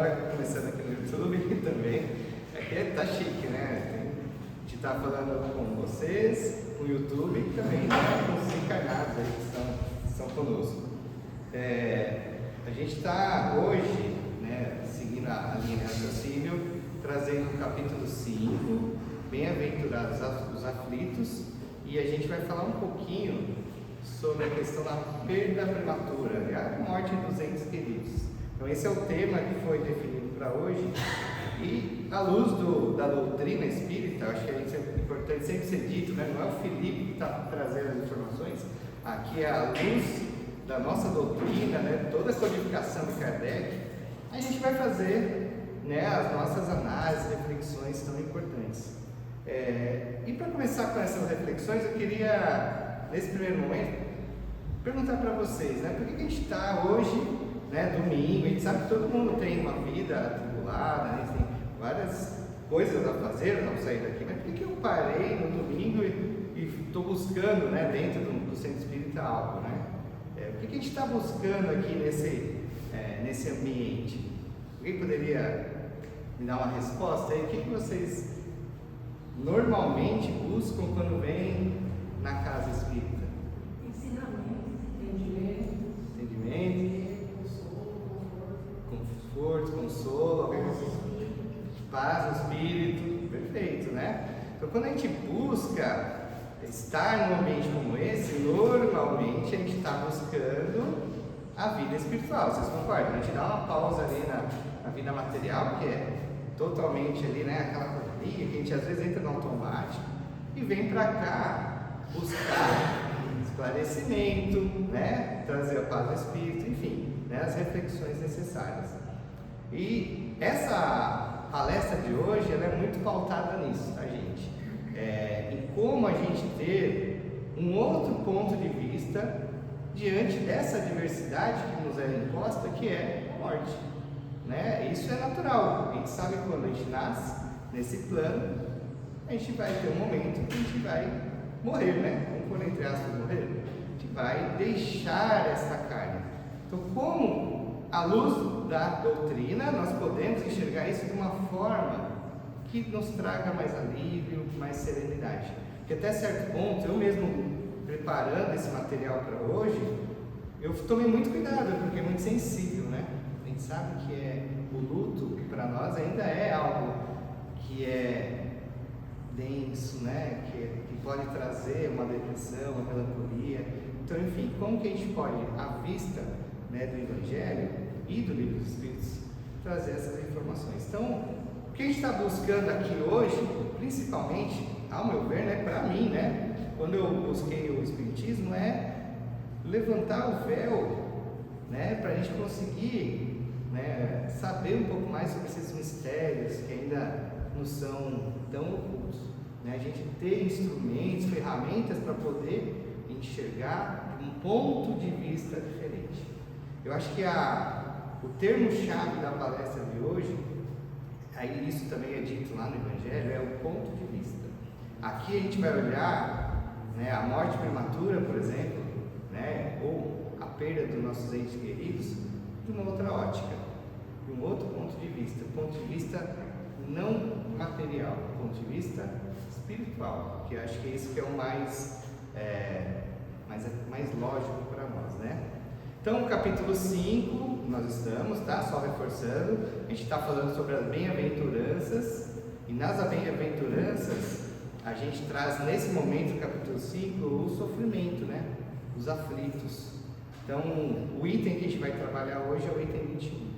agora começando aqui no YouTube também. Aqui tá chique, né? A gente tá falando com vocês, com o YouTube e também, né, com os encarnados aí que estão conosco. A gente está hoje, né, seguindo a linha de raciocínio, trazendo o capítulo 5, Bem-aventurados os aflitos, e a gente vai falar um pouquinho sobre a questão da perda prematura, a morte dos entes queridos. Então esse é o tema que foi definido para hoje, e à luz da doutrina espírita, acho que é importante sempre ser dito, né? Não é o Felipe que está trazendo as informações, aqui é a luz da nossa doutrina, né? Toda a codificação de Kardec, a gente vai fazer, né, as nossas análises, reflexões tão importantes. E para começar com essas reflexões, eu queria, nesse primeiro momento, perguntar para vocês, né, por que a gente está hoje, né, domingo, a gente sabe que todo mundo tem uma vida atribulada, né, tem várias coisas a fazer ao sair daqui, mas por que eu parei no domingo e estou buscando, né, dentro do centro espírita algo, né? Por que a gente está buscando aqui nesse ambiente? Alguém poderia me dar uma resposta aí? O que vocês normalmente buscam quando vêm na casa espírita? Ensinamento, entendimento, conforto, consolo, paz no espírito, perfeito, né? Então quando a gente busca estar num ambiente como esse, normalmente a gente está buscando a vida espiritual, vocês concordam? A gente dá uma pausa ali na vida material, que é totalmente ali, né, aquela correria, que a gente às vezes entra no automático e vem para cá buscar esclarecimento, né, trazer a paz do espírito, enfim, né, as reflexões necessárias. E essa palestra de hoje, ela é muito pautada nisso, tá, gente? Em como a gente ter um outro ponto de vista diante dessa diversidade que nos é imposta, que é a morte, né? Isso é natural, a gente sabe que quando a gente nasce nesse plano, a gente vai ter um momento que a gente vai morrer, né? Vamos pôr entre aspas, morrer. A gente vai deixar essa carne. Então, como à luz da doutrina, nós podemos enxergar isso de uma forma que nos traga mais alívio, mais serenidade. Porque até certo ponto, eu mesmo preparando esse material para hoje, eu tomei muito cuidado, porque é muito sensível, né? A gente sabe que o luto, que para nós ainda é algo que é denso, né? Que pode trazer uma depressão, uma melancolia. Então, enfim, como que a gente pode, à vista, né, do Evangelho e do Livro dos Espíritos, trazer essas informações? Então, o que a gente está buscando aqui hoje, principalmente, ao meu ver, né, para mim, né, quando eu busquei o Espiritismo, é levantar o véu, né, para a gente conseguir, né, saber um pouco mais sobre esses mistérios que ainda não são tão ocultos, né, a gente ter instrumentos, ferramentas para poder enxergar um ponto de vista diferente. Eu acho que o termo-chave da palestra de hoje, aí isso também é dito lá no Evangelho, é o ponto de vista. Aqui a gente vai olhar, né, a morte prematura, por exemplo, né, ou a perda dos nossos entes queridos, de uma outra ótica, de um outro ponto de vista, ponto de vista não material, ponto de vista espiritual, que eu acho que é isso que é o mais lógico para nós, né? Então, capítulo 5, nós estamos, tá? Só reforçando, a gente está falando sobre as bem-aventuranças, e nas bem-aventuranças, a gente traz nesse momento, capítulo 5, o sofrimento, né? Os aflitos. Então, o item que a gente vai trabalhar hoje é o item 21,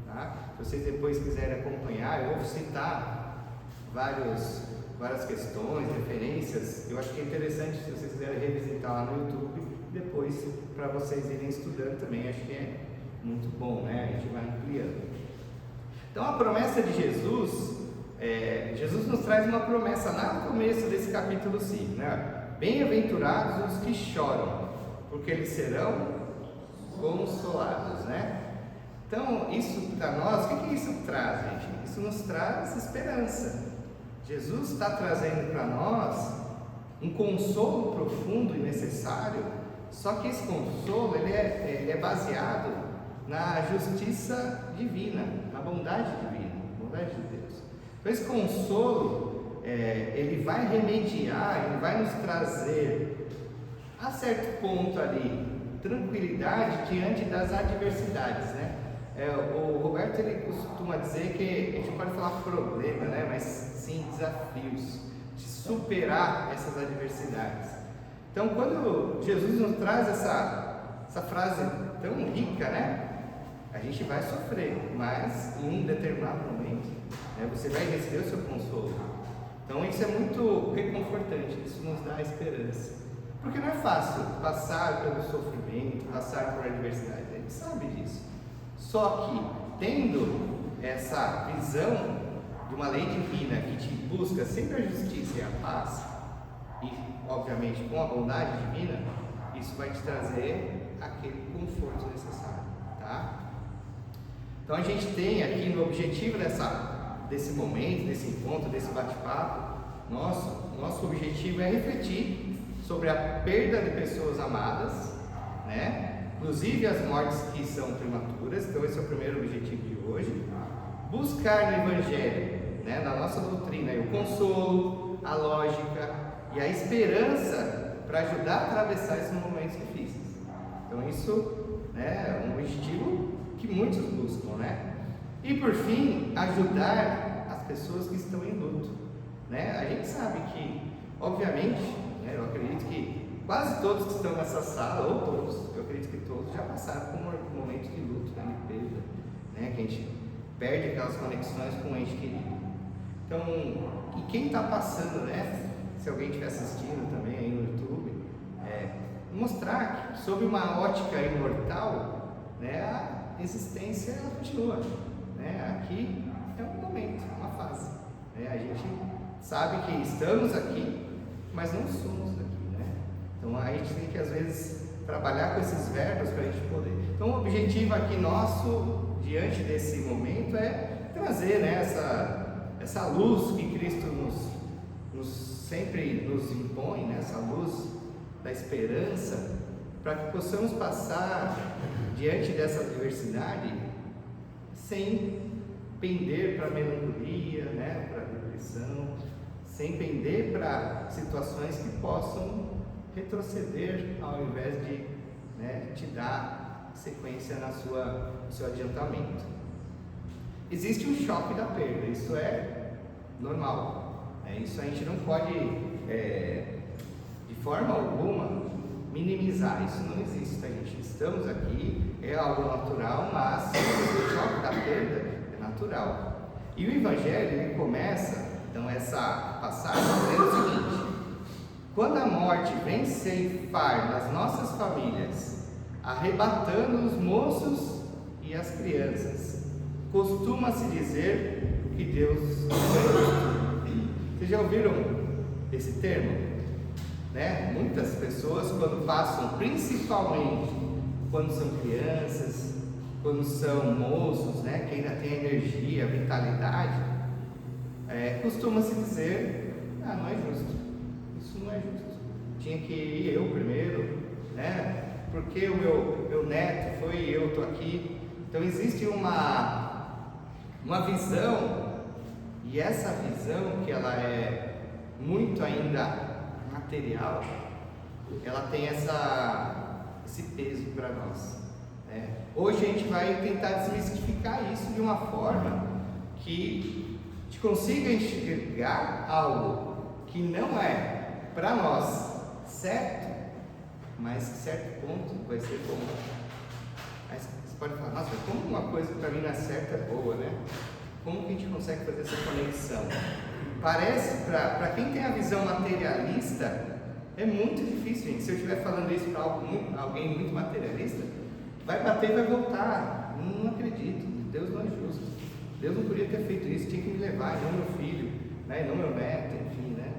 tá? Se vocês depois quiserem acompanhar, eu vou citar várias questões, referências. Eu acho que é interessante se vocês quiserem revisitar lá no YouTube, depois para vocês irem estudando também, acho que é muito bom, né? A gente vai ampliando. Então, a promessa de Jesus, Jesus nos traz uma promessa lá no começo desse capítulo 5, né? Bem-aventurados os que choram, porque eles serão consolados, né? Então, isso para nós, o que isso traz, gente? Isso nos traz esperança. Jesus está trazendo para nós um consolo profundo e necessário, só que esse consolo ele é baseado na justiça divina, na bondade divina, bondade de Deus. Então esse consolo, ele vai remediar, ele vai nos trazer, a certo ponto ali, tranquilidade diante das adversidades, né? O Roberto, ele costuma dizer que a gente pode falar problema, né? Mas sim desafios de superar essas adversidades. Então, quando Jesus nos traz essa frase tão rica, né? A gente vai sofrer, mas em um determinado momento, né, você vai receber o seu consolo. Então, isso é muito reconfortante, isso nos dá esperança. Porque não é fácil passar pelo sofrimento, passar por adversidade, a gente sabe disso. Só que, tendo essa visão de uma lei divina que te busca sempre a justiça e a paz, e obviamente com a bondade divina, isso vai te trazer aquele conforto necessário, tá? Então a gente tem aqui no objetivo desse momento, desse encontro, desse bate-papo, nosso objetivo é refletir sobre a perda de pessoas amadas, né? Inclusive as mortes que são prematuras. Então esse é o primeiro objetivo de hoje. Buscar no Evangelho, né, na nossa doutrina, o consolo, a lógica e a esperança para ajudar a atravessar esses momentos difíceis. Então isso, né, é um objetivo que muitos buscam, né? E por fim, ajudar as pessoas que estão em luto, né? A gente sabe que, obviamente, né, eu acredito que quase todos que estão nessa sala, ou todos, eu acredito que todos já passaram por um momento de luto, né, de perda, né, que a gente perde aquelas conexões com o ente querido. Então, e quem está passando, né, se alguém estiver assistindo também aí no YouTube, mostrar que, sob uma ótica imortal, né, a existência ela continua, né? Aqui é um momento, uma fase, né? A gente sabe que estamos aqui, mas não somos aqui, né? Então a gente tem que às vezes trabalhar com esses verbos para a gente poder. Então o objetivo aqui nosso diante desse momento é trazer, né, essa luz que Cristo sempre nos impõe, né, essa luz da esperança, para que possamos passar diante dessa adversidade sem pender para a melancolia, né, para a depressão, sem pender para situações que possam retroceder ao invés de, né, te dar sequência no seu adiantamento. Existe um choque da perda, isso é normal, isso a gente não pode de forma alguma minimizar, isso não existe, tá, gente? Estamos aqui, é algo natural, mas o choque da perda é natural. E o Evangelho, ele começa, então, essa passagem dizendo o seguinte: quando a morte vem ceifar nas nossas famílias, arrebatando os moços e as crianças, costuma-se dizer que Deus é justo. Vocês já ouviram esse termo? Né? Muitas pessoas, quando passam, principalmente quando são crianças, quando são moços, né, que ainda tem energia, vitalidade, costuma-se dizer: ah, não é justo, isso não é justo, tinha que ir eu primeiro, né? Porque o meu neto foi e eu estou aqui. Então existe uma visão, e essa visão, que ela é muito ainda material, ela tem esse peso para nós, né? Hoje a gente vai tentar desmistificar isso de uma forma que a gente consiga enxergar algo que não é para nós certo, mas que certo ponto vai ser bom. Aí você pode falar: nossa, como uma coisa que para mim não é certa é boa, né? Como que a gente consegue fazer essa conexão? Parece, para quem tem a visão materialista, é muito difícil, gente. Se eu estiver falando isso para alguém muito materialista, vai bater e vai voltar. Não acredito, Deus não é justo. Deus não podia ter feito isso, tinha que me levar, e não meu filho, né, e não meu neto, enfim, né?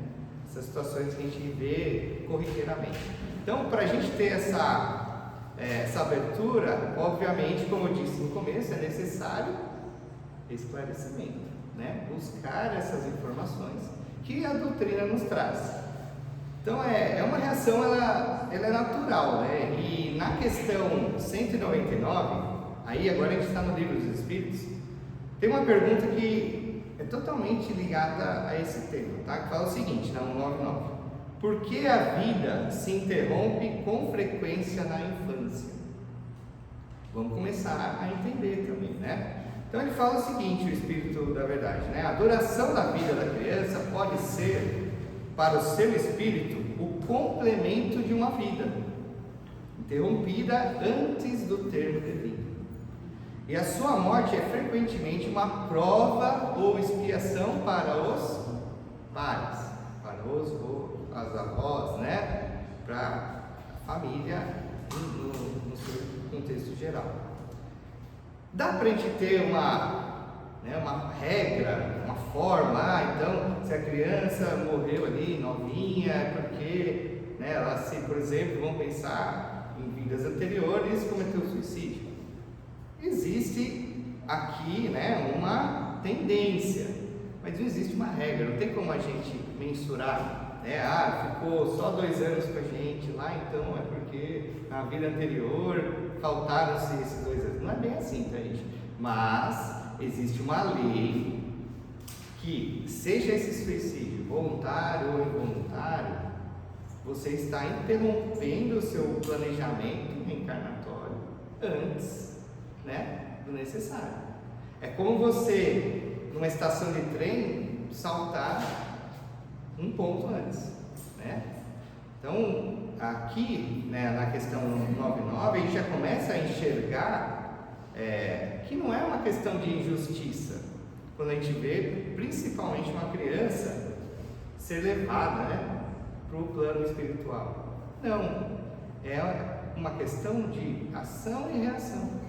Essas situações que a gente vê corriqueiramente. Então, para a gente ter essa abertura, obviamente, como eu disse no começo, é necessário esclarecimento, né? Buscar essas informações que a doutrina nos traz. Então é uma reação, ela é natural, né? E na questão 199, Aí agora a gente está no livro dos Espíritos. Tem uma pergunta que é totalmente ligada a esse tema, tá? Que fala o seguinte, na 199. Por que a vida se interrompe com frequência na infância? Vamos começar a entender também, né? Então ele fala o seguinte, o Espírito da Verdade, né? A duração da vida da criança pode ser, para o seu espírito, o complemento de uma vida, interrompida antes do termo devido. E a sua morte é frequentemente uma prova ou expiação para os pais, para as avós, né? Para a família no seu contexto geral. Dá para a gente ter uma regra, uma forma, então se a criança morreu ali novinha, é porque, né, ela, se, por exemplo, vamos pensar em vidas anteriores, cometeu suicídio. Existe aqui, né, uma tendência, mas não existe uma regra, não tem como a gente mensurar, né? Ficou só 2 anos com a gente lá, então é porque na vida anterior faltaram-se esses 2 anos. Não é bem assim, tá, gente? Mas existe uma lei que, seja esse suicídio voluntário ou involuntário, você está interrompendo o seu planejamento reencarnatório antes, né, do necessário. É como você, numa estação de trem, saltar um ponto antes, né? Então, aqui, né, na questão 99, a gente já começa a enxergar que não é uma questão de injustiça, quando a gente vê, principalmente uma criança ser levada, né, para o plano espiritual. Não, é uma questão de ação e reação.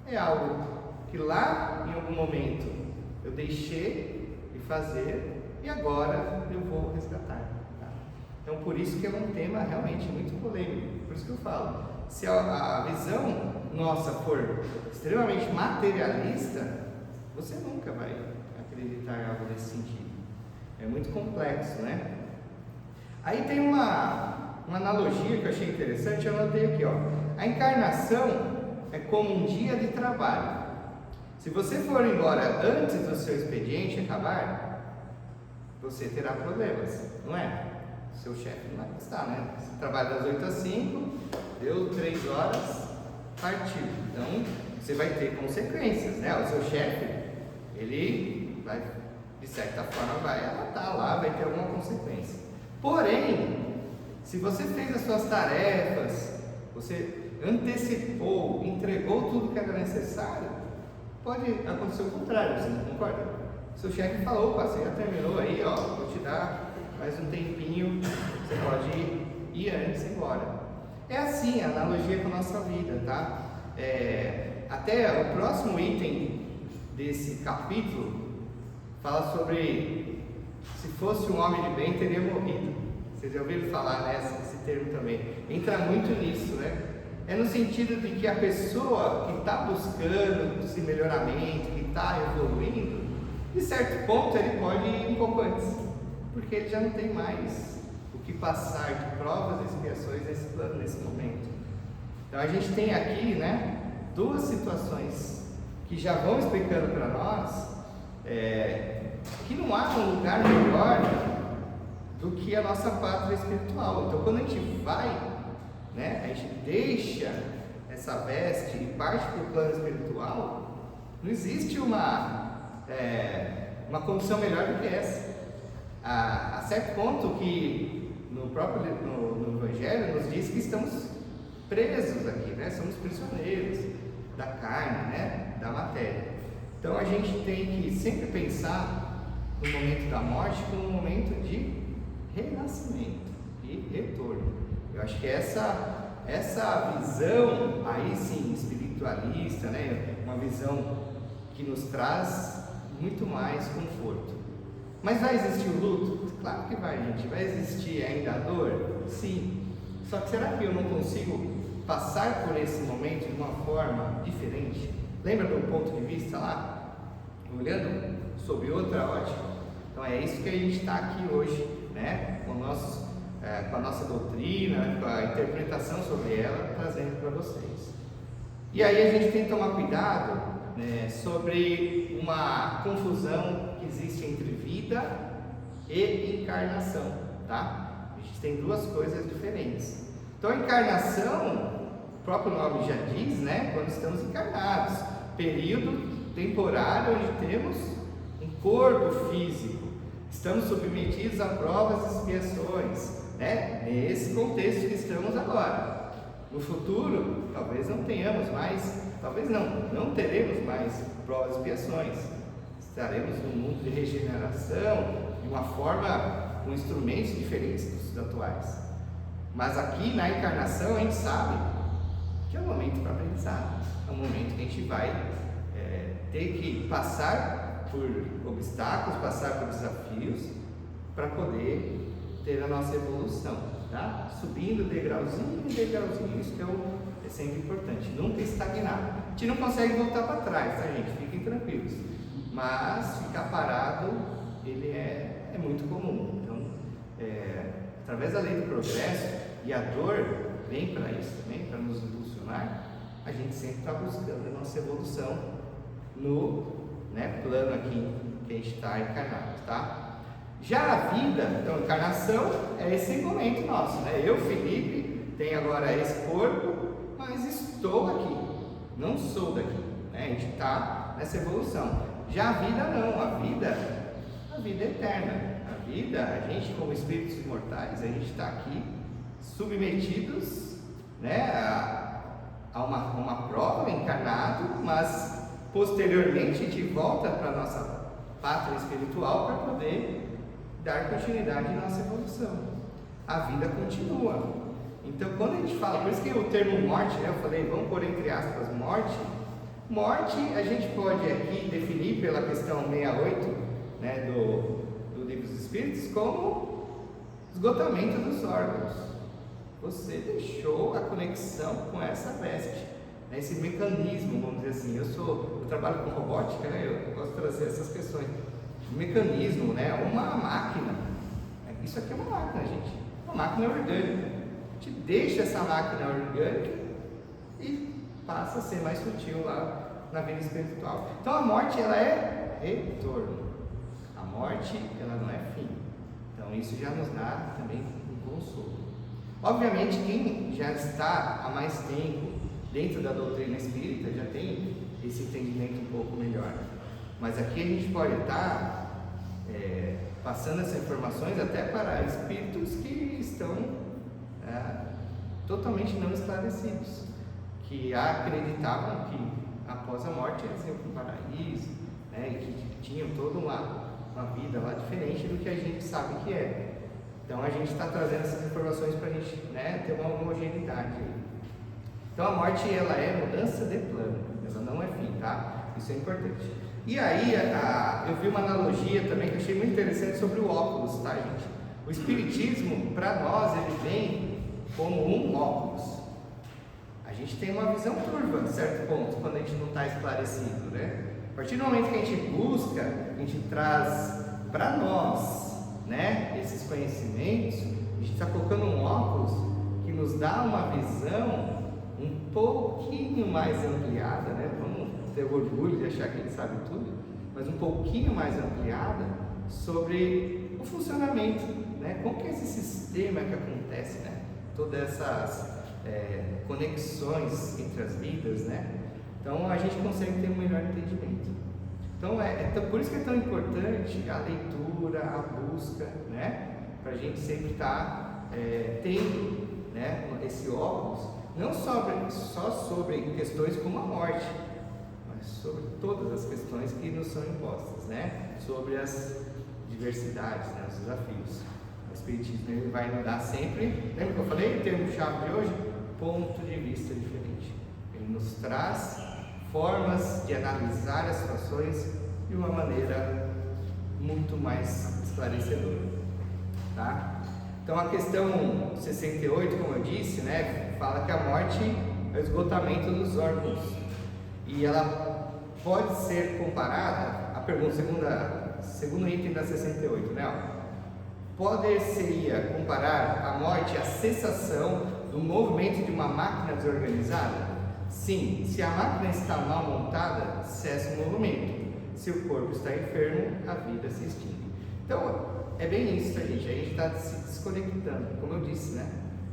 É algo que lá, em algum momento, eu deixei de fazer e agora eu vou resgatar. Tá? Então, por isso que é um tema realmente muito polêmico. Por isso que eu falo, se a visão nossa for extremamente materialista, você nunca vai acreditar em algo nesse sentido. É muito complexo, né? Aí tem uma analogia que eu achei interessante, eu anotei aqui, ó. A encarnação é como um dia de trabalho. Se você for embora antes do seu expediente acabar, você terá problemas, não é? Seu chefe não vai gostar, né? Você trabalha das 8 às 5, deu 3 horas, partiu. Então, você vai ter consequências, né? O seu chefe, ele vai, de certa forma, vai anotar lá, vai ter alguma consequência. Porém, se você fez as suas tarefas, você antecipou, entregou tudo que era necessário, pode acontecer o contrário, você não concorda? Seu chefe falou, opa, você já terminou aí, ó, vou te dar mais um tempinho, você pode ir antes e ir embora. É assim a analogia com a nossa vida, tá? Até o próximo item desse capítulo fala sobre se fosse um homem de bem, teria morrido. Vocês já ouviram falar nesse termo também? Entra muito nisso, né? É no sentido de que a pessoa que está buscando esse melhoramento, que está evoluindo, de certo ponto ele pode ir um pouco antes, porque ele já não tem mais o que passar de provas e expiações nesse plano, nesse momento. Então a gente tem aqui, né, 2 situações que já vão explicando para nós que não há um lugar melhor do que a nossa pátria espiritual. Então quando a gente vai, né, a gente deixa essa veste e parte para o plano espiritual, não existe uma condição melhor do que essa. A certo ponto que no próprio no Evangelho nos diz que estamos presos aqui, né? Somos prisioneiros da carne, né? Da matéria. Então a gente tem que sempre pensar no momento da morte como um momento de renascimento e retorno. Eu acho que essa visão aí sim espiritualista, né? Uma visão que nos traz muito mais conforto. Mas vai existir o luto? Claro que vai, gente. Vai existir ainda a dor? Sim. Só que será que eu não consigo passar por esse momento de uma forma diferente? Lembra do ponto de vista lá? Olhando sob outra ótica? Então é isso que a gente está aqui hoje, né? Com a nossa doutrina, com a interpretação sobre ela, trazendo para vocês. E aí a gente tem que tomar cuidado, né, sobre uma confusão que existe entre vida e encarnação, tá? A gente tem duas coisas diferentes. Então a encarnação, o próprio nome já diz, né, quando estamos encarnados, período temporário onde temos um corpo físico, estamos submetidos a provas e expiações, né, nesse contexto que estamos agora. No futuro, talvez não tenhamos mais, talvez não teremos mais provas e expiações. Estaremos num mundo de regeneração, de uma forma, com instrumentos diferentes dos atuais. Mas aqui na encarnação a gente sabe que é um momento para aprendizado, é um momento que a gente vai ter que passar por obstáculos, passar por desafios, para poder ter a nossa evolução, tá? Subindo degrauzinho em degrauzinho, isso que é sempre importante, nunca estagnar. A gente não consegue voltar para trás, tá, gente? Fiquem tranquilos. Mas ficar parado, ele é muito comum. Então, através da lei do progresso, e a dor vem para isso também, para nos impulsionar, a gente sempre está buscando a nossa evolução no plano aqui que a gente está encarnado, tá? Já a vida, então, encarnação é esse momento nosso, né? Eu, Felipe, tenho agora esse corpo, mas estou aqui, não sou daqui, né? A gente está nessa evolução. Já a vida não, a vida é eterna. A vida, a gente como espíritos imortais, a gente está aqui submetidos, né, a uma prova, encarnado, mas posteriormente a gente volta para a nossa pátria espiritual para poder dar continuidade à nossa evolução. A vida continua. Então, quando a gente fala, por isso que o termo morte, né, eu falei, vamos pôr entre aspas, morte a gente pode aqui definir pela questão 68, né, do Livro dos Espíritos, como esgotamento dos órgãos. Você deixou a conexão com essa veste, né, esse mecanismo, vamos dizer assim. Eu trabalho com robótica, né, eu gosto de trazer essas questões. O mecanismo, né, uma máquina. Isso aqui é uma máquina, gente. Uma máquina orgânica. A gente deixa essa máquina orgânica e passa a ser mais sutil lá na vida espiritual. Então a morte, ela é retorno. A morte, ela não é fim. Então isso já nos dá também um consolo. Obviamente, quem já está há mais tempo dentro da doutrina espírita já tem esse entendimento um pouco melhor. Mas aqui a gente pode estar passando essas informações até para espíritos que estão totalmente não esclarecidos, que acreditavam que após a morte eles iam para o paraíso, né, e que tinham toda uma vida lá diferente do que a gente sabe que é. Então a gente está trazendo essas informações para a gente, né, ter uma homogeneidade. Então a morte, ela é mudança de plano, ela não é fim, tá? Isso é importante. E aí eu vi uma analogia também que eu achei muito interessante sobre o óculos, tá, gente? O espiritismo, para nós, ele vem como um óculos. A gente tem uma visão turva, a certo ponto, quando a gente não está esclarecido, né? A partir do momento que a gente busca, a gente traz para nós, né, esses conhecimentos, a gente está colocando um óculos que nos dá uma visão um pouquinho mais ampliada, né? Vamos ter orgulho de achar que a gente sabe tudo, mas um pouquinho mais ampliada sobre o funcionamento, né? Como que é esse sistema que acontece, né? Todas essas conexões entre as vidas, né? Então a gente consegue ter um melhor entendimento. Então por isso que é tão importante a leitura, a busca, né? Para a gente sempre estar tendo, né, esse óculos, não só sobre questões como a morte, mas sobre todas as questões que nos são impostas, né? Sobre as diversidades, né? Os desafios. O Espiritismo, ele vai nos dar sempre, lembra que eu falei, o termo-chave de hoje? Ponto de vista diferente. Ele nos traz formas de analisar as situações de uma maneira muito mais esclarecedora, tá? Então a questão 68, como eu disse, né, fala que a morte é o esgotamento dos órgãos, e ela pode ser comparada, a pergunta, segundo item da 68, né, poderia comparar a morte à cessação do movimento de uma máquina desorganizada? Sim, se a máquina está mal montada, cessa o movimento. Se o corpo está enfermo, a vida se extingue. Então, é bem isso, tá, gente? A gente está se desconectando, como eu disse, né?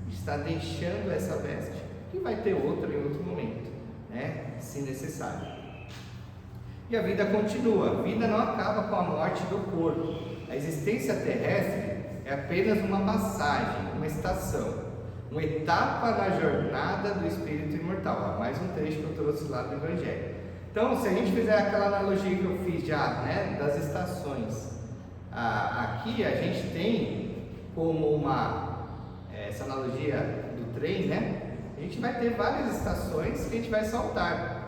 A gente está deixando essa veste e vai ter outra em outro momento, né? Se necessário. E a vida continua. A vida não acaba com a morte do corpo. A existência terrestre é apenas uma passagem, uma estação, uma etapa na jornada do espírito imortal. Mais um trecho que eu trouxe lá do Evangelho. Então, se a gente fizer aquela analogia que eu fiz já, né, das estações, aqui a gente tem como essa analogia do trem, né? A gente vai ter várias estações que a gente vai saltar,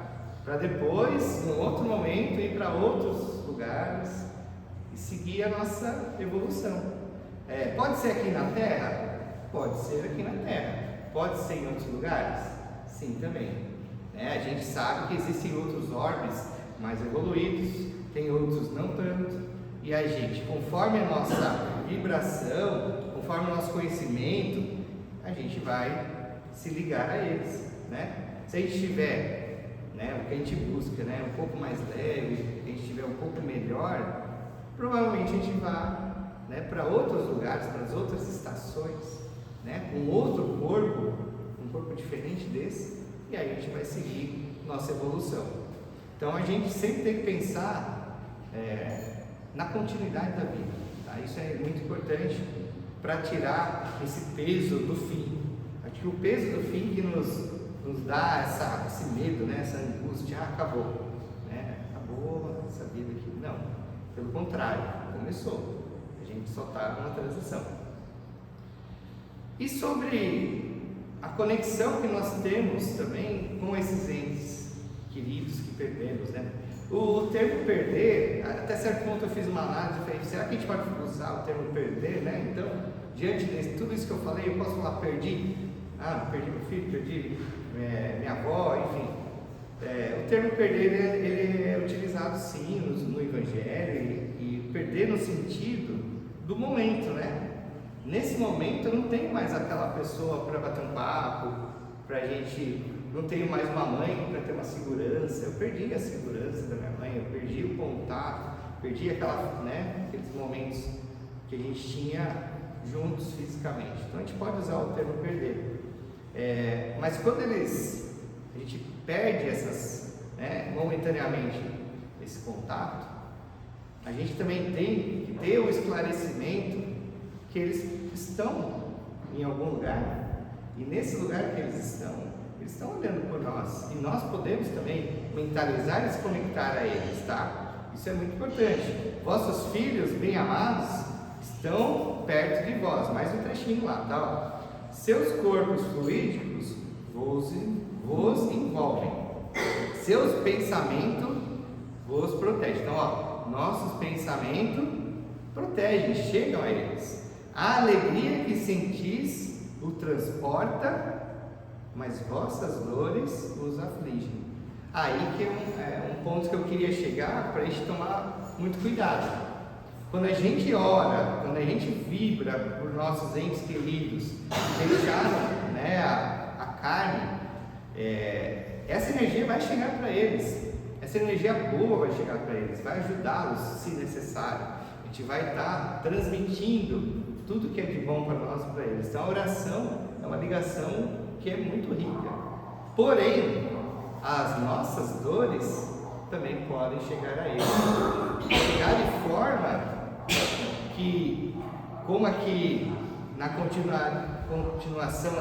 para depois, num outro momento, ir para outros lugares e seguir a nossa evolução. Pode ser aqui na Terra? Pode ser aqui na Terra. Pode ser em outros lugares? Sim, também. A gente sabe que existem outros orbes mais evoluídos, tem outros não tanto, e a gente, conforme a nossa vibração, conforme o nosso conhecimento, a gente vai se ligar a eles, né? Se a gente tiver, né, o que a gente busca, né, um pouco mais leve, se a gente tiver um pouco melhor, provavelmente a gente vai, né, para outros lugares, para as outras estações, né, com outro corpo, um corpo diferente desse, e aí a gente vai seguir nossa evolução. Então a gente sempre tem que pensar na continuidade da vida, tá? Isso é muito importante para tirar esse peso do fim. Acho que o peso do fim que nos dá esse medo, né, essa angústia, acabou, né? Acabou essa vida aqui. Não, pelo contrário, começou. A gente só está numa transição. E sobre a conexão que nós temos também com esses entes queridos que perdemos, né? O termo perder, até certo ponto eu fiz uma análise e falei, será que a gente pode usar o termo perder, né? Então, diante de tudo isso que eu falei, eu posso falar perdi? Perdi meu filho, perdi minha avó, enfim. O termo perder, ele é utilizado sim no Evangelho, e perder no sentido do momento, né? Nesse momento eu não tenho mais aquela pessoa para bater um papo, pra gente, não tenho mais uma mãe para ter uma segurança. Eu perdi a segurança da minha mãe, eu perdi o contato, perdi aqueles momentos que a gente tinha juntos fisicamente. Então a gente pode usar o termo perder. Mas quando a gente perde momentaneamente esse contato, a gente também tem que ter o esclarecimento que eles estão em algum lugar, e nesse lugar que eles estão olhando por nós, e nós podemos também mentalizar e se conectar a eles, tá? Isso é muito importante. Vossos filhos bem-amados estão perto de vós. Mais um trechinho lá, tá? Seus corpos fluídicos vos envolvem, seus pensamentos vos protegem. Então, nossos pensamentos protegem, chegam a eles. A alegria que sentis o transporta, mas vossas dores os afligem. Aí que é um ponto que eu queria chegar, para a gente tomar muito cuidado. Quando a gente ora, quando a gente vibra por nossos entes queridos, que deixaram, né, a carne, essa energia vai chegar para eles. Essa energia boa vai chegar para eles, vai ajudá-los se necessário. A gente vai estar transmitindo tudo que é de bom para nós, para eles. Então a oração é uma ligação que é muito rica. Porém, as nossas dores também podem chegar a eles. Chegar de forma que, como aqui na continuação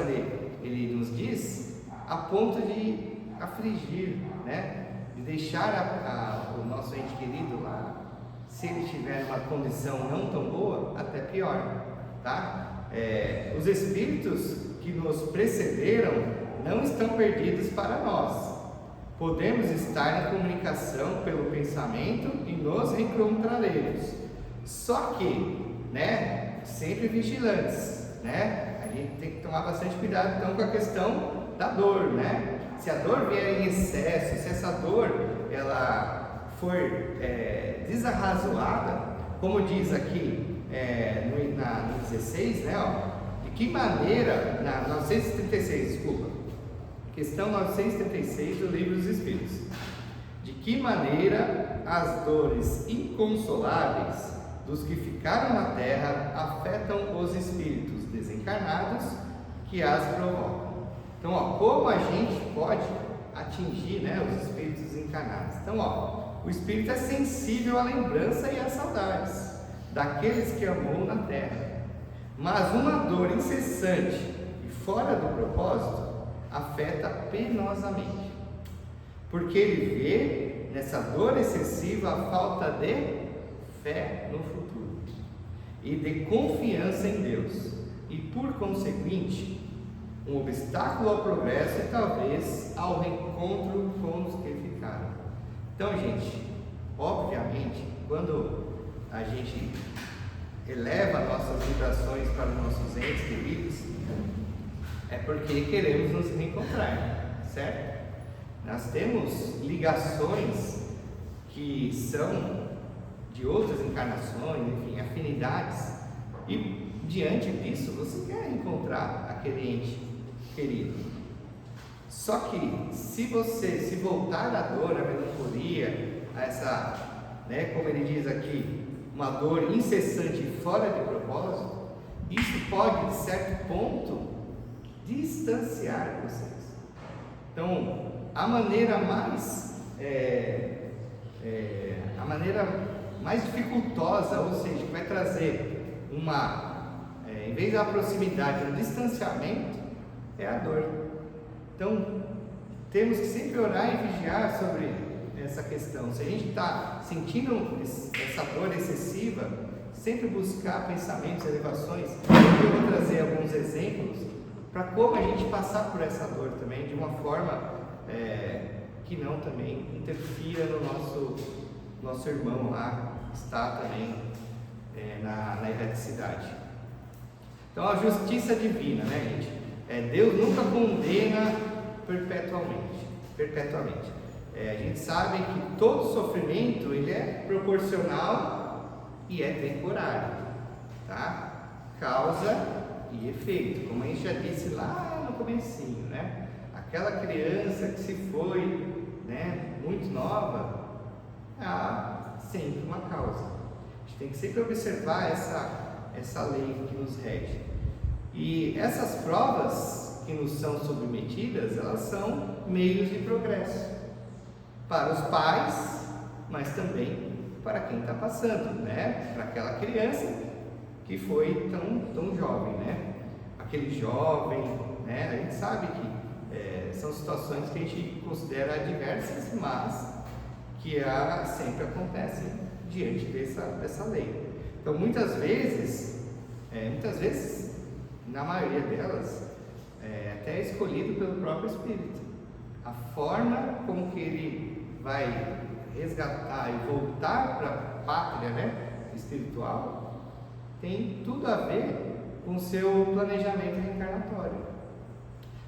ele nos diz, a ponto de afligir, né? De deixar o nosso ente querido lá, se ele tiver uma condição não tão boa, até pior. Tá? Os espíritos que nos precederam não estão perdidos para nós. Podemos estar em comunicação pelo pensamento e nos reencontraremos. Só que, né, sempre vigilantes, né? A gente tem que tomar bastante cuidado então com a questão da dor, né? Se a dor vier em excesso, se essa dor ela for desarrazoada, como diz aqui no 16, né, de que maneira, na 936, desculpa, Questão 936 do Livro dos Espíritos. De que maneira as dores inconsoláveis dos que ficaram na Terra afetam os espíritos desencarnados que as provocam? Então, como a gente pode atingir, né, os espíritos desencarnados? Então, o espírito é sensível à lembrança e às saudades daqueles que amou na Terra, mas uma dor incessante e fora do propósito afeta penosamente, porque ele vê nessa dor excessiva a falta de fé no futuro e de confiança em Deus, e por conseguinte um obstáculo ao progresso e talvez ao reencontro com os que ficaram. Então, gente, obviamente, quando a gente eleva nossas vibrações para os nossos entes queridos, é porque queremos nos reencontrar, certo? Nós temos ligações que são de outras encarnações, enfim, afinidades, e diante disso você quer encontrar aquele ente querido. Só que se você se voltar à dor, à melancolia, a essa, né, como ele diz aqui, uma dor incessante e fora de propósito, isso pode, de certo ponto, distanciar vocês. Então, a maneira mais dificultosa, ou seja, que vai trazer em vez da proximidade, um distanciamento, é a dor. Então, temos que sempre orar e vigiar sobre essa questão. Se a gente está sentindo essa dor excessiva, sempre buscar pensamentos, elevações. Eu vou trazer alguns exemplos para como a gente passar por essa dor também, de uma forma que não também interfira no nosso irmão lá, que está também na erraticidade. Então, a justiça divina, né, gente? Deus nunca condena perpetuamente. A gente sabe que todo sofrimento ele é proporcional e é temporário, tá? Causa e efeito, como a gente já disse lá no comecinho, né? Aquela criança que se foi, né, muito nova, há sempre uma causa. A gente tem que sempre observar essa lei que nos rege. E essas provas que nos são submetidas, elas são meios de progresso para os pais, mas também para quem está passando, né? Para aquela criança que foi tão jovem, né? Aquele jovem, né? A gente sabe que são situações que a gente considera adversas, mas que sempre acontecem diante dessa lei. Então, muitas vezes, na maioria delas, até é escolhido pelo próprio Espírito. A forma como que ele vai resgatar e voltar para a pátria, né, espiritual, tem tudo a ver com o seu planejamento reencarnatório.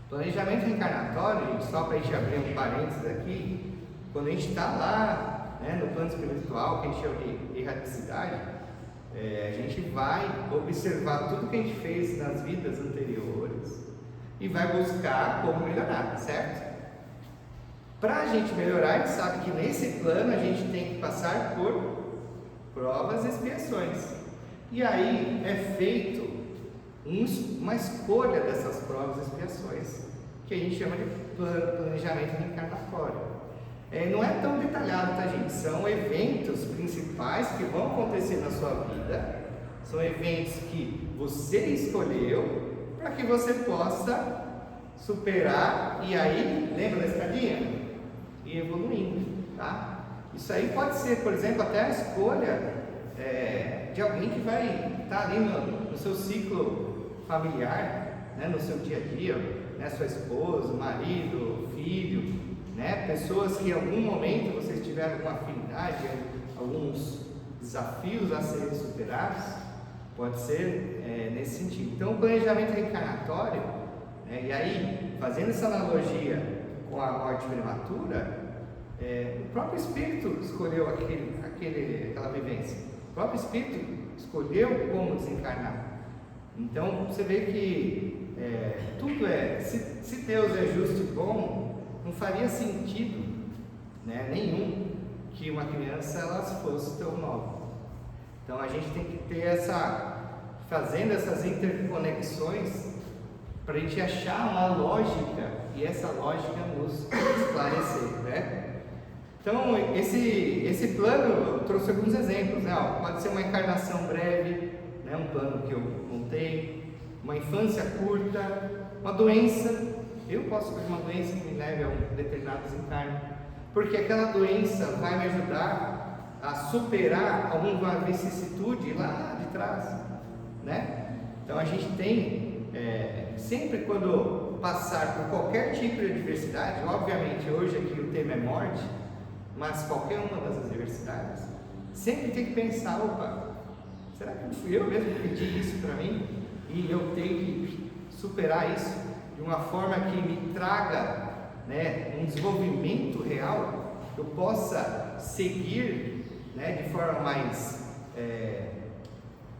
Planejamento reencarnatório, gente, só para a gente abrir um parênteses aqui, quando a gente está lá, né, no plano espiritual, que a gente chama de erraticidade, a gente vai observar tudo que a gente fez nas vidas anteriores e vai buscar como melhorar, certo? Para a gente melhorar, a gente sabe que nesse plano a gente tem que passar por provas e expiações. E aí é feito uma escolha dessas provas e expiações, que a gente chama de planejamento reencarnatório. Não é tão detalhado, tá, gente? São eventos principais que vão acontecer na sua vida, são eventos que você escolheu para que você possa superar e aí, lembra da escadinha? E evoluindo, tá? Isso aí pode ser, por exemplo, até a escolha de alguém que vai estar ali no seu ciclo familiar, né, no seu dia a dia, né, sua esposa, marido, filho, né, pessoas que em algum momento vocês tiveram alguma afinidade, alguns desafios a serem superados, pode ser nesse sentido. Então, o planejamento reencarnatório, e aí, fazendo essa analogia com a morte prematura, o próprio Espírito escolheu aquela vivência, o próprio Espírito escolheu como desencarnar. Então, você vê que tudo se Deus é justo e bom, não faria sentido, né, nenhum que uma criança ela fosse tão nova. Então a gente tem que ter fazendo essas interconexões para a gente achar uma lógica e essa lógica nos esclarecer, né? Então esse plano, eu trouxe alguns exemplos, né? Pode ser uma encarnação breve, né? Um plano que eu montei, uma infância curta, uma doença. Eu posso ter uma doença que me leve a um determinado desencarne, porque aquela doença vai me ajudar a superar alguma vicissitude lá de trás, né? Então a gente tem, sempre quando passar por qualquer tipo de adversidade, obviamente hoje aqui o tema é morte, mas qualquer uma das adversidades, sempre tem que pensar, opa, será que não fui eu mesmo que pedi isso para mim? E eu tenho que superar isso de uma forma que me traga, né, um desenvolvimento real, que eu possa seguir, né, de forma mais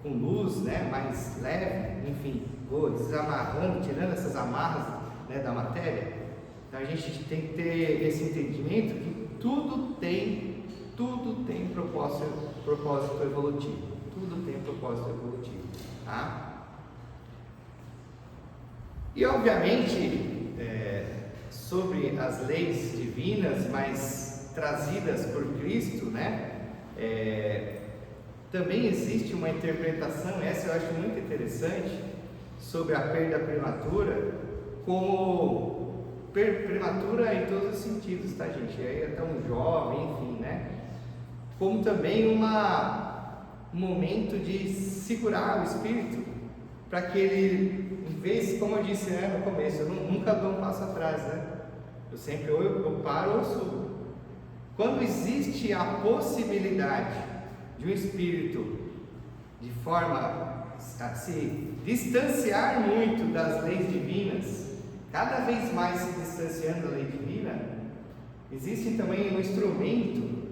com luz, né, mais leve, enfim, vou desamarrando, tirando essas amarras, né, da matéria. Então a gente tem que ter esse entendimento que tudo tem propósito evolutivo, tudo tem propósito evolutivo, tá? E obviamente, sobre as leis divinas, mas trazidas por Cristo, né? Também existe uma interpretação, essa eu acho muito interessante, sobre a perda prematura, como prematura em todos os sentidos, tá, gente? E aí até um jovem, enfim, né? Como também um momento de segurar o espírito, para que ele, em vez, como eu disse, né, no começo, eu nunca dou um passo atrás, né? Eu sempre ou eu paro ou eu subo. Quando existe a possibilidade de um espírito, de forma a se distanciar muito das leis divinas, cada vez mais se distanciando da lei divina, existe também um instrumento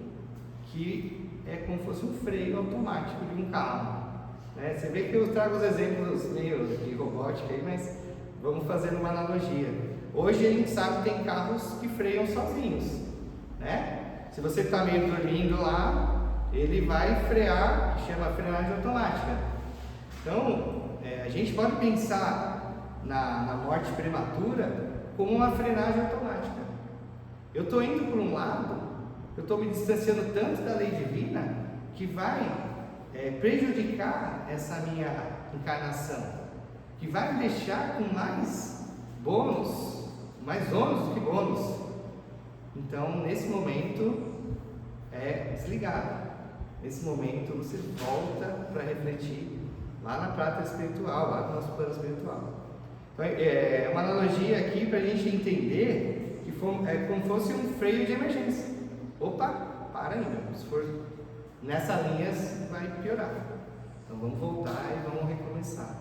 que é como se fosse um freio automático de um carro, né? Você vê que eu trago os exemplos meio de robótica aí, mas vamos fazer uma analogia. Hoje a gente sabe que tem carros que freiam sozinhos, né? Se você está meio dormindo lá, ele vai frear, que chama frenagem automática. Então, a gente pode pensar na morte prematura como uma frenagem automática. Eu estou indo por um lado, eu estou me distanciando tanto da lei divina que vai prejudicar essa minha encarnação, que vai me deixar com mais bônus, mais ônus do que bônus. Então, nesse momento, é desligado. Nesse momento, você volta para refletir lá na prata espiritual, lá no nosso plano espiritual. Então, é uma analogia aqui para a gente entender que é como se fosse um freio de emergência. Opa, para ainda. Se for nessa linha, vai piorar. Então, vamos voltar e vamos recomeçar.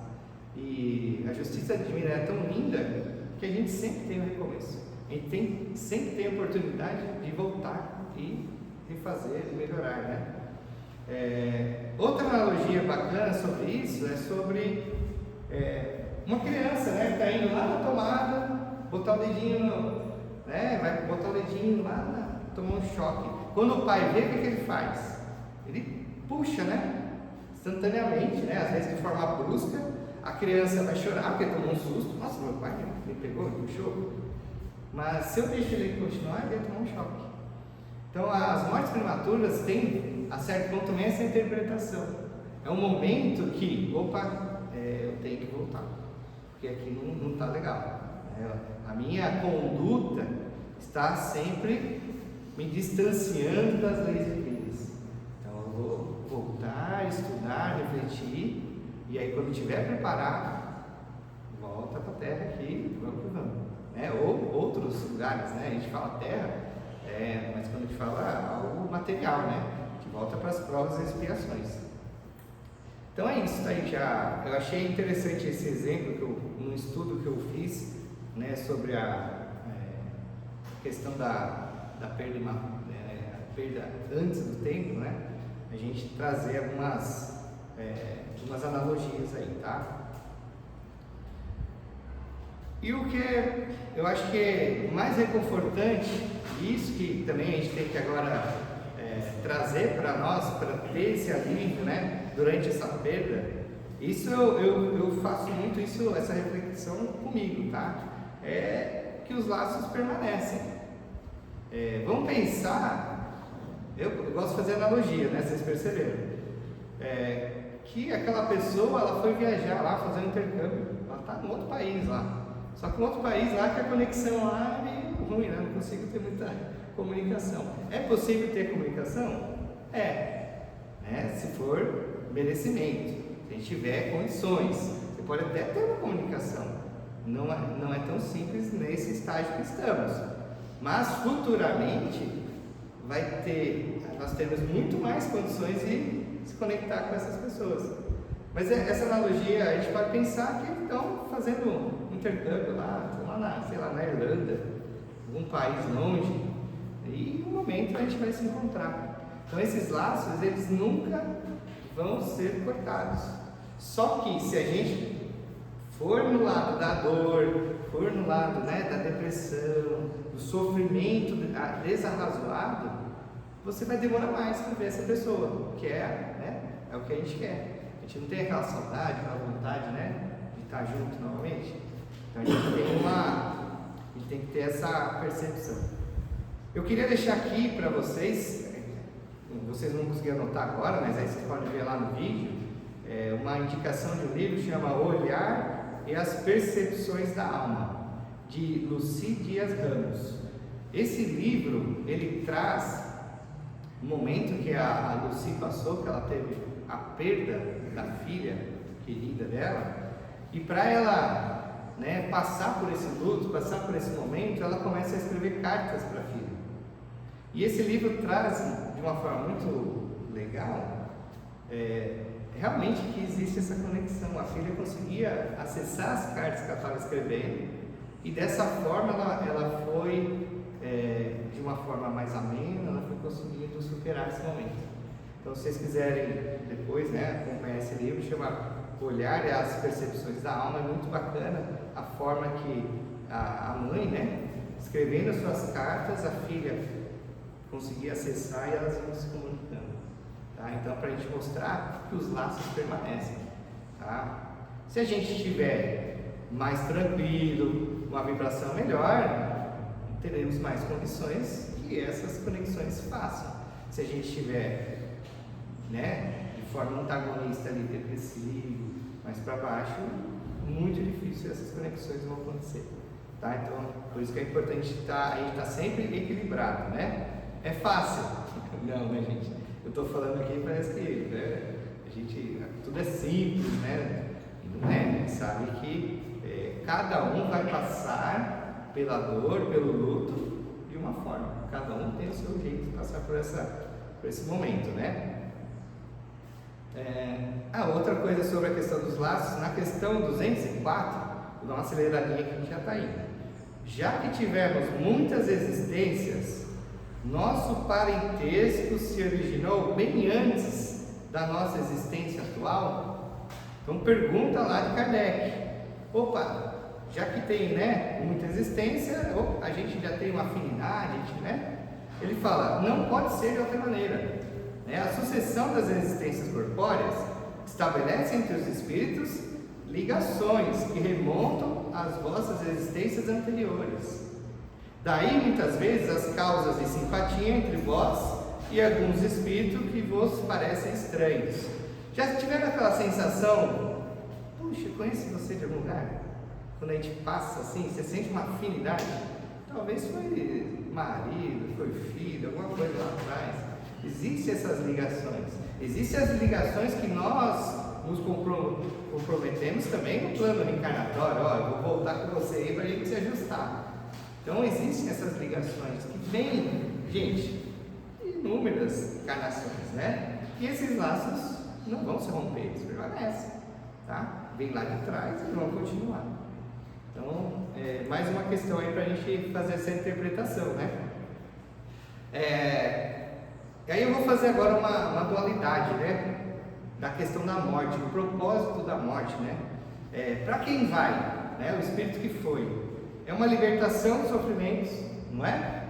E a justiça divina é tão linda que a gente sempre tem um recomeço. A gente sempre tem a oportunidade de voltar e refazer, melhorar, né? Outra analogia bacana sobre isso é sobre uma criança, né, que está indo lá na tomada, botar o dedinho vai botar o dedinho lá, tomar um choque. Quando o pai vê, o que ele faz? Ele puxa, né, instantaneamente, né, às vezes de forma brusca. A criança vai chorar porque tomou um susto. Nossa, meu pai me pegou, me puxou. Mas se eu deixo ele continuar, ele vai tomar um choque. Então, as mortes prematuras têm, a certo ponto, também essa interpretação. É um momento que, eu tenho que voltar, porque aqui não está legal. A minha conduta está sempre me distanciando das leis divinas. Então, eu vou voltar, estudar, refletir, e aí, quando estiver preparado, volta para a terra aqui, vamos. Ou outros lugares, né? A gente fala terra, mas quando a gente fala algo material, né? A gente volta para as provas e expiações. Então é isso, tá, gente? Eu achei interessante esse exemplo num estudo que eu fiz, né, sobre a questão da perda, a perda antes do tempo, né? A gente trazer algumas analogias aí, tá? E o que eu acho que é mais reconfortante, isso que também a gente tem que agora trazer para nós, para ter esse alívio, né, durante essa perda, isso eu faço muito isso, essa reflexão comigo, tá? É que os laços permanecem. Vamos pensar, eu gosto de fazer analogia, né, vocês perceberam? Que aquela pessoa, ela foi viajar lá, fazer um intercâmbio, ela está em outro país lá. Só que um outro país lá que a conexão lá é meio ruim, né? Não consigo ter muita comunicação. É possível ter comunicação? Né? Se for merecimento, se a gente tiver condições, você pode até ter uma comunicação. Não é tão simples nesse estágio que estamos. Mas futuramente nós temos muito mais condições de se conectar com essas pessoas. Mas essa analogia, a gente pode pensar que eles estão fazendo um intercâmbio lá, na Irlanda, algum país longe, e em um momento a gente vai se encontrar. Então esses laços, eles nunca vão ser cortados. Só que se a gente for no lado da dor, for no lado, né, da depressão, do sofrimento desarrazoado, você vai demorar mais para ver essa pessoa, que é o que a gente quer. A gente não tem aquela saudade, aquela vontade, né, de estar junto novamente. Então a gente tem que ter essa percepção. Eu queria deixar aqui para vocês não conseguiram anotar agora, mas aí vocês podem ver lá no vídeo, uma indicação de um livro que chama O Olhar e as Percepções da Alma, de Lucy Dias Ramos. Esse livro, ele traz o momento que a Lucy passou, que ela teve a perda da filha querida dela, e para ela, né, passar por esse luto, passar por esse momento, ela começa a escrever cartas para a filha. E esse livro traz de uma forma muito legal, realmente que existe essa conexão. A filha conseguia acessar as cartas que ela estava escrevendo, e dessa forma ela foi, de uma forma mais amena, ela foi conseguindo superar esse momento. Então, se vocês quiserem depois, né, acompanhar esse livro, chama Olhar e as Percepções da Alma, é muito bacana a forma que a mãe, né, escrevendo as suas cartas, a filha conseguia acessar e elas iam se comunicando, tá? Então, para a gente mostrar que os laços permanecem, tá? Se a gente estiver mais tranquilo, uma vibração melhor, teremos mais condições que essas conexões se façam. Se a gente estiver, né, de forma antagonista ali, depressivo, mais para baixo, muito difícil essas conexões vão acontecer, tá? Então, por isso que é importante a gente estar sempre equilibrado, né? É fácil? Não, né, gente? Eu estou falando aqui, parece que, né, tudo é simples, né? E não é, a gente sabe que cada um vai passar pela dor, pelo luto de uma forma. Cada um tem o seu jeito de passar por esse momento, né? Outra coisa sobre a questão dos laços, na questão 204, vou dar uma aceleradinha que a gente já está indo. Já que tivemos muitas existências, nosso parentesco se originou bem antes da nossa existência atual? Então pergunta lá de Kardec. Opa, já que tem, né, muita existência, a gente já tem uma afinidade, né? Ele fala, não pode ser de outra maneira. A sucessão das existências corpóreas estabelece entre os espíritos ligações que remontam às vossas existências anteriores. Daí, muitas vezes, as causas de simpatia entre vós e alguns espíritos que vos parecem estranhos. Já tiveram aquela sensação, puxa, conheço você de algum lugar? Quando a gente passa assim, você sente uma afinidade? Talvez foi marido, foi filho, alguma coisa lá atrás. Existem essas ligações. Existem as ligações que nós nos comprometemos também no plano reencarnatório. Eu vou voltar com você aí para a gente se ajustar. Então existem essas ligações que vêm, gente, inúmeras encarnações, né? E esses laços não vão se romper, eles permanecem, tá? Vem lá de trás e vão continuar. Então, mais uma questão aí para a gente fazer essa interpretação, né? E aí eu vou fazer agora uma dualidade, né? Da questão da morte, o propósito da morte, né? Para quem vai? né? O espírito que foi. É uma libertação dos sofrimentos, não é?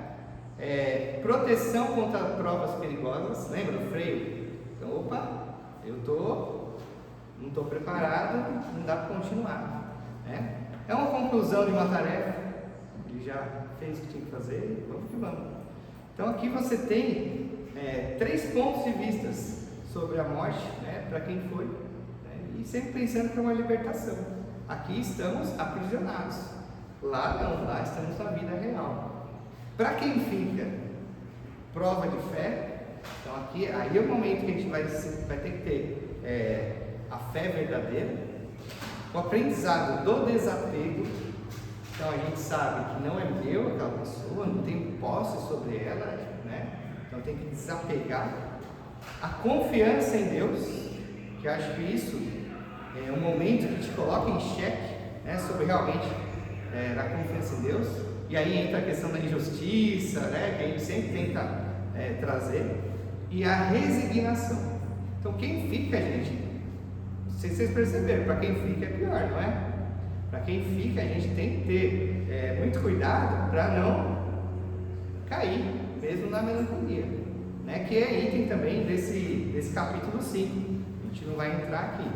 É proteção contra provas perigosas, lembra do freio? Então, opa, não estou preparado, não dá para continuar, né? É uma conclusão de uma tarefa, ele já fez o que tinha que fazer, vamos que vamos. Então aqui você tem 3 pontos de vista sobre a morte, né, para quem foi, né, e sempre pensando que é uma libertação. Aqui estamos aprisionados, lá não, lá estamos na vida real. Para quem fica, prova de fé. Então aqui, aí é o momento que a gente vai ter que ter a fé verdadeira, o aprendizado do desapego. Então a gente sabe que não é meu aquela pessoa, não tenho posse sobre ela, né? Então tem que desapegar. A confiança em Deus, que eu acho que isso é um momento que te coloca em xeque, né, sobre realmente a confiança em Deus. E aí entra a questão da injustiça, né, que a gente sempre tenta trazer, e a resignação. Então quem fica, gente, não sei se vocês perceberam, para quem fica é pior, não é? Para quem fica, a gente tem que ter muito cuidado para não cair, mesmo na melancolia, né? Que é item também desse capítulo 5. A gente não vai entrar aqui.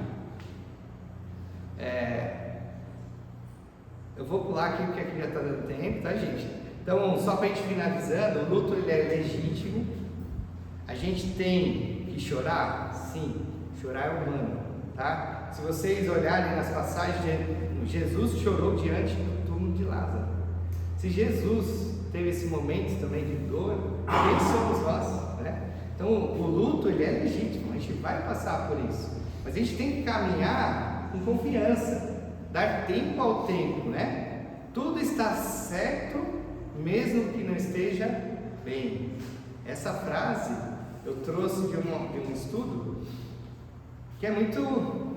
Eu vou pular aqui porque aqui já está dando tempo, tá, gente? Então, só para a gente finalizando, o luto ele é legítimo. A gente tem que chorar? Sim, chorar é humano, tá? Se vocês olharem nas passagens, Jesus chorou diante do túmulo de Lázaro. Se Jesus teve esse momento também de dor, quem somos nós, né? Então o luto ele é legítimo, a gente vai passar por isso, mas a gente tem que caminhar com confiança, dar tempo ao tempo, né? Tudo está certo, mesmo que não esteja bem. Essa frase eu trouxe de um estudo que é muito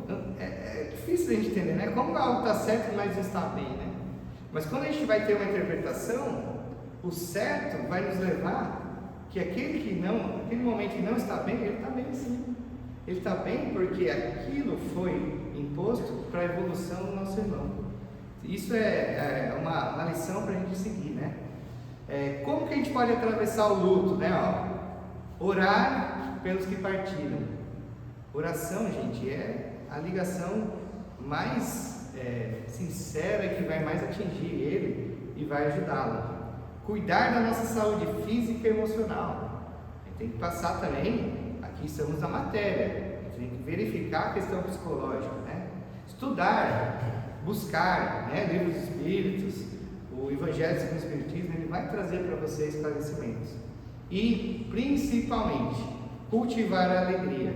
difícil de a gente entender, né? Como algo está certo, mas não está bem, né? Mas quando a gente vai ter uma interpretação, o certo vai nos levar que aquele momento que não está bem, ele está bem sim. Ele está bem porque aquilo foi imposto para a evolução do nosso irmão. Isso é uma lição para a gente seguir, né? Como que a gente pode atravessar o luto, né? Orar pelos que partiram. Oração, gente, é a ligação mais sincera e que vai mais atingir ele e vai ajudá-lo. Cuidar da nossa saúde física e emocional. A gente tem que passar também, aqui estamos na matéria, a gente tem que verificar a questão psicológica, né? Estudar, buscar, né, livros espíritos, o Evangelho segundo o Espiritismo, ele vai trazer para você esclarecimentos. E, principalmente, cultivar a alegria,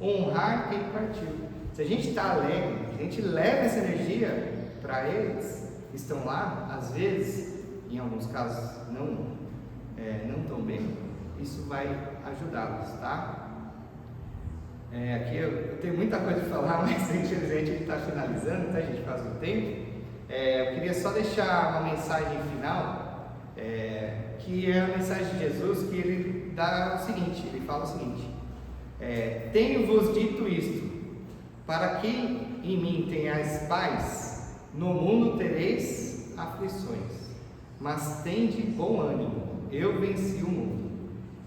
honrar quem partiu. Se a gente está alegre, a gente leva essa energia para eles que estão lá, às vezes, em alguns casos não tão bem, isso vai ajudá-los, tá? Aqui eu tenho muita coisa para falar, mas infelizmente a gente está finalizando, tá, gente, por causa do tempo. Eu queria só deixar uma mensagem final, que é a mensagem de Jesus, que ele dá o seguinte, ele fala o seguinte: tenho-vos dito isto, para que em mim tenhais paz, no mundo tereis aflições, mas tende bom ânimo, eu venci o mundo.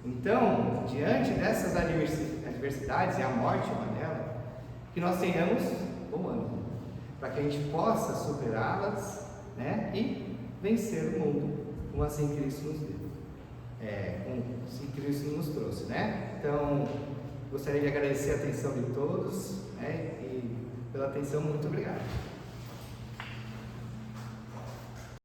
Então, diante dessas adversidades, e a morte é uma delas, que nós tenhamos bom ânimo, para que a gente possa superá-las, né, e vencer o mundo, como assim Cristo nos deu, como assim Cristo nos trouxe, né? Então, gostaria de agradecer a atenção de todos, né, e pela atenção, muito obrigado.